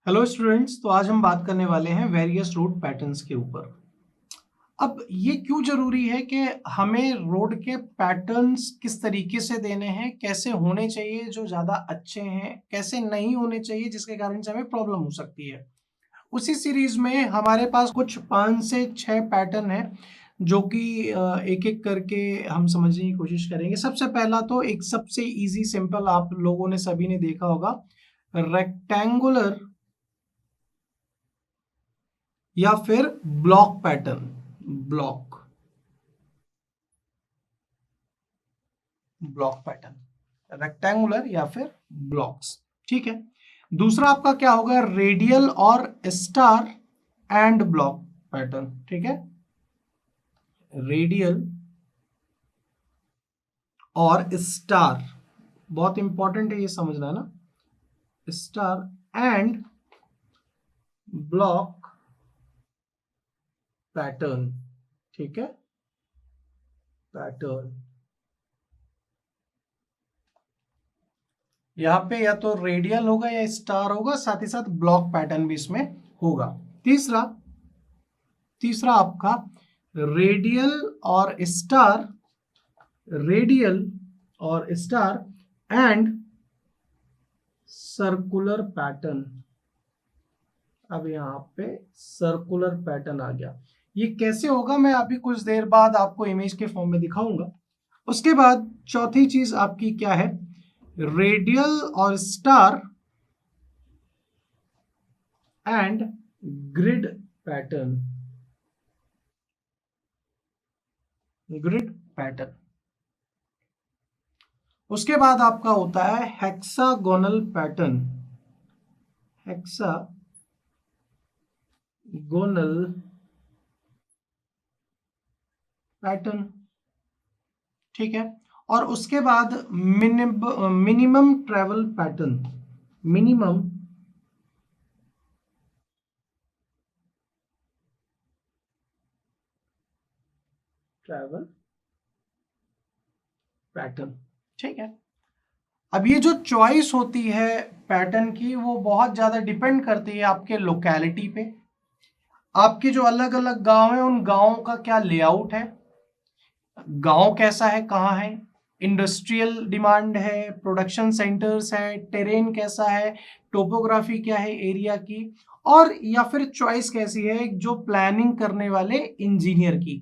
Hello students, तो आज हम बात करने वाले हैं वेरियस रोड पैटर्न्स के ऊपर। अब ये क्यों जरूरी है कि हमें रोड के पैटर्न्स किस तरीके से देने हैं, कैसे होने चाहिए जो ज़्यादा अच्छे हैं, कैसे नहीं होने चाहिए जिसके कारण से हमें प्रॉब्लम हो सकती है। उसी सीरीज में हमारे पास कुछ 5 से 6 पैटर्न है जो कि एक एक करके हम समझने की कोशिश करेंगे। सबसे पहला तो एक सबसे इजी सिंपल आप लोगों ने सभी ने देखा होगा, रेक्टेंगुलर या फिर block pattern. Block block pattern, rectangular या फिर ब्लॉक्स। ठीक है। दूसरा आपका क्या होगा, रेडियल और स्टार एंड ब्लॉक पैटर्न। ठीक है, रेडियल और स्टार, बहुत इंपॉर्टेंट है ये समझना है ना, स्टार एंड ब्लॉक पैटर्न। ठीक है, पैटर्न यहाँ पे या तो रेडियल होगा या स्टार होगा, साथ ही साथ ब्लॉक पैटर्न भी इसमें होगा। तीसरा तीसरा आपका रेडियल और स्टार, रेडियल और स्टार एंड सर्कुलर पैटर्न। अब यहाँ पे सर्कुलर पैटर्न आ गया। ये कैसे होगा मैं अभी कुछ देर बाद आपको इमेज के फॉर्म में दिखाऊंगा। उसके बाद चौथी चीज आपकी क्या है, रेडियल और star and grid pattern. Grid pattern. उसके बाद आपका होता है हेक्सागोनल पैटर्न। Hexagonal pattern. ठीक है। और उसके बाद minimum travel pattern. Minimum travel pattern. ठीक है। अब ये जो चॉइस होती है पैटर्न की, वो बहुत ज्यादा डिपेंड करती है आपके लोकेलिटी पे। आपके जो अलग अलग गांव हैं उन गांवों का क्या लेआउट है, गांव कैसा है, कहाँ है, इंडस्ट्रियल डिमांड है, प्रोडक्शन सेंटर्स है, टेरेन कैसा है, टोपोग्राफी क्या है एरिया की, और या फिर चॉइस कैसी है जो प्लानिंग करने वाले इंजीनियर की।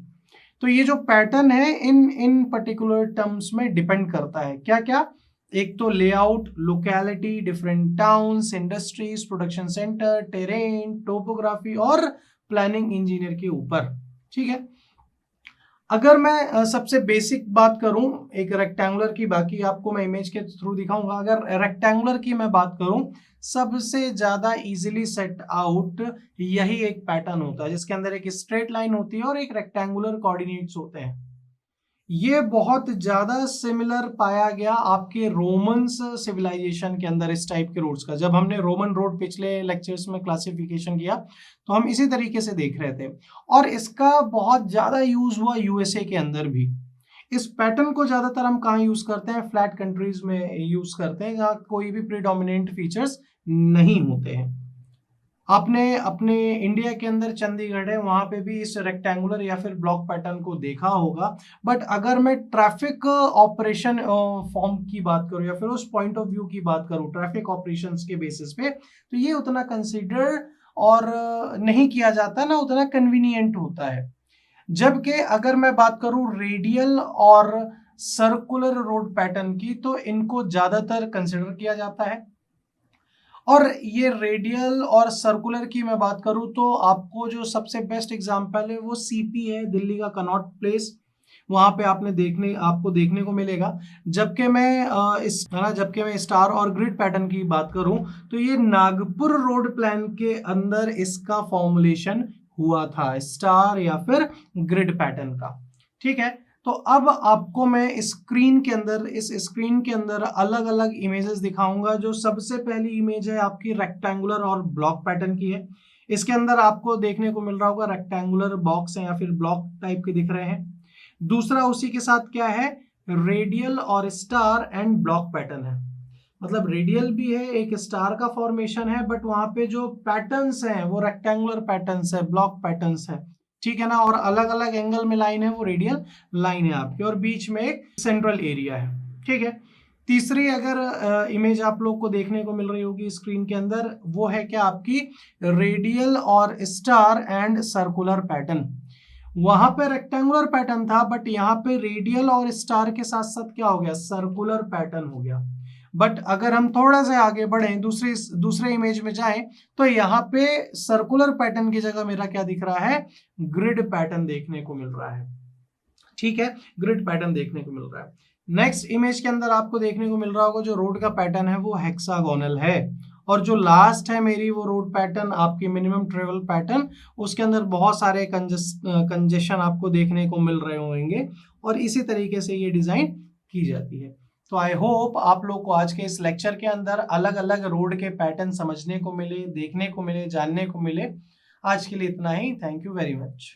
तो ये जो पैटर्न है इन इन पर्टिकुलर टर्म्स में डिपेंड करता है क्या क्या, एक तो layout, locality, different towns, industries, production centre, terrain, topography और प्लानिंग इंजीनियर के ऊपर। ठीक है। अगर मैं सबसे बेसिक बात करूं एक रेक्टेंगुलर की, बाकी आपको मैं इमेज के थ्रू दिखाऊंगा। अगर रेक्टेंगुलर की मैं बात करूं, सबसे ज्यादा इजीली सेट आउट यही एक पैटर्न होता है जिसके अंदर एक स्ट्रेट लाइन होती है और एक रेक्टेंगुलर कोऑर्डिनेट्स होते हैं। ये बहुत ज्यादा सिमिलर पाया गया आपके रोमन्स सिविलाइजेशन के अंदर इस टाइप के रोड्स का। जब हमने रोमन रोड पिछले लेक्चर्स में क्लासिफिकेशन किया तो हम इसी तरीके से देख रहे थे, और इसका बहुत ज्यादा यूज हुआ यूएसए के अंदर भी। इस पैटर्न को ज्यादातर हम कहाँ यूज करते हैं, फ्लैट कंट्रीज में यूज करते हैं जहाँ कोई भी प्रीडोमिनेंट फीचर्स नहीं होते हैं। आपने अपने इंडिया के अंदर चंडीगढ़ है, वहां पे भी इस रेक्टेंगुलर या फिर ब्लॉक पैटर्न को देखा होगा। बट अगर मैं ट्रैफिक ऑपरेशन फॉर्म की बात करूं या फिर उस पॉइंट ऑफ व्यू की बात करूं ट्रैफिक ऑपरेशंस के बेसिस पे, तो ये उतना कंसिडर और नहीं किया जाता, ना उतना कन्वीनियंट होता है। जबकि अगर मैं बात करूं रेडियल और सर्कुलर रोड पैटर्न की, तो इनको ज्यादातर कंसिडर किया जाता है। और ये रेडियल और सर्कुलर की मैं बात करूं तो आपको जो सबसे बेस्ट एग्जांपल है वो सीपी है, दिल्ली का कनॉट प्लेस। वहां पे आपको देखने को मिलेगा। जबकि मैं स्टार और ग्रिड पैटर्न की बात करूं तो ये नागपुर रोड प्लान के अंदर इसका फॉर्मुलेशन हुआ था, स्टार या फिर ग्रिड पैटर्न का। ठीक है। तो अब आपको मैं इस स्क्रीन के अंदर अलग अलग इमेजेस दिखाऊंगा। जो सबसे पहली इमेज है आपकी रेक्टेंगुलर और ब्लॉक पैटर्न की है। इसके अंदर आपको देखने को मिल रहा होगा रेक्टेंगुलर बॉक्स है या फिर ब्लॉक टाइप के दिख रहे हैं। दूसरा उसी के साथ क्या है, रेडियल और स्टार एंड ब्लॉक पैटर्न है। मतलब रेडियल भी है, एक स्टार का फॉर्मेशन है, बट वहां पे जो पैटर्न्स हैं वो रेक्टेंगुलर पैटर्न्स है, ब्लॉक पैटर्न्स है, ठीक है ना, और अलग अलग एंगल में लाइन है वो रेडियल लाइन है आपकी, और बीच में एक सेंट्रल एरिया है, ठीक है। तीसरी अगर इमेज आप लोग को देखने को मिल रही होगी स्क्रीन के अंदर, वो है क्या आपकी रेडियल और स्टार एंड सर्कुलर पैटर्न। वहां पे रेक्टेंगुलर पैटर्न था, बट यहाँ पे रेडियल और स्टार के साथ साथ क्या हो गया, सर्कुलर पैटर्न हो गया। बट अगर हम थोड़ा सा आगे बढ़े, दूसरे इमेज में जाएं, तो यहाँ पे सर्कुलर पैटर्न की जगह मेरा क्या दिख रहा है, ग्रिड पैटर्न देखने को मिल रहा है, ठीक है, ग्रिड पैटर्न देखने को मिल रहा है। नेक्स्ट इमेज के अंदर आपको देखने को मिल रहा होगा जो रोड का पैटर्न है वो हेक्सागोनल है, और जो लास्ट है मेरी वो रोड पैटर्न आपकी मिनिमम ट्रेवल पैटर्न, उसके अंदर बहुत सारे कंजेशन आपको देखने को मिल रहे होंगे, और इसी तरीके से ये डिजाइन की जाती है। तो आई होप आप लोग को आज के इस लेक्चर के अंदर अलग अलग रोड के पैटर्न समझने को मिले, देखने को मिले, जानने को मिले। आज के लिए इतना ही। Thank you very much.